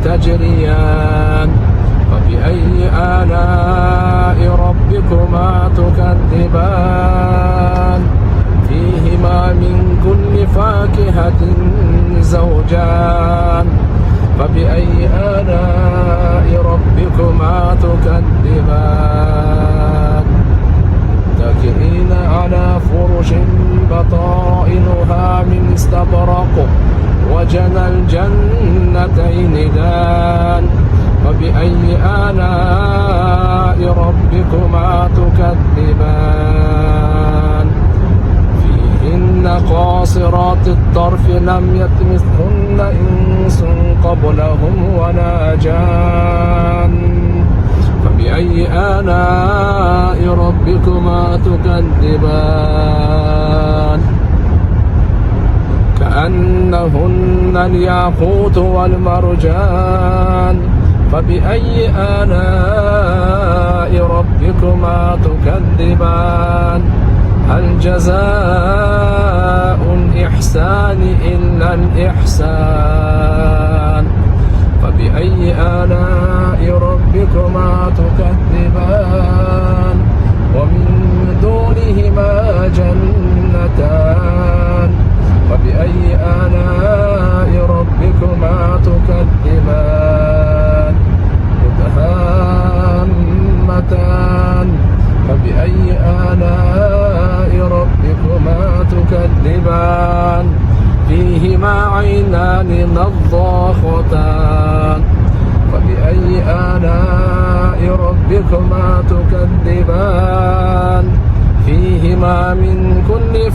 تجريان فبأي آلاء ربكما تكذبان فيهما من كل فاكهة زوجان فبأي آلاء ربكما تكذبان متكئين على فرش بطائنها من استبرق وجنى الجنتين دان فبأي آلاء ربكما تكذبان فيهن قاصرات الطرف لم يطمثهن إنس قبلهم ولا جان فبأي آلاء ربكما تكذبان كأنهن الياقوت والمرجان فبأي آلاء ربكما تكذبان هل جزاء الإحسان إلا الإحسان فبأي آلاء ربكما تكذبان ومن دونهما جنتان فبأي آلاء ربكما تكذبان مدهامتان فبأي آلاء ربكما تكذبان فيهما عينان نضاختان فبأي آلاء ربكما تكذبان فيهما من كل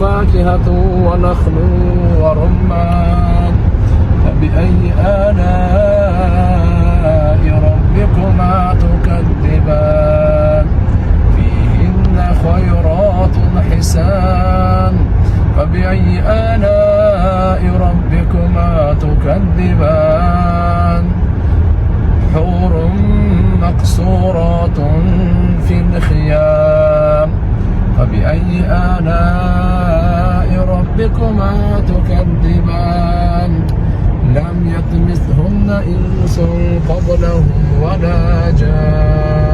فاكهة ونخل ورمان فبأي آلاء ربكما تكذبان فيهن خيرات حسان فبأي آلاء ربكما تكذبان حور مقصورات في الخيام فبأي آلاء ربكما تكذبان لم يطمثهن إنس قبلهم ولا جان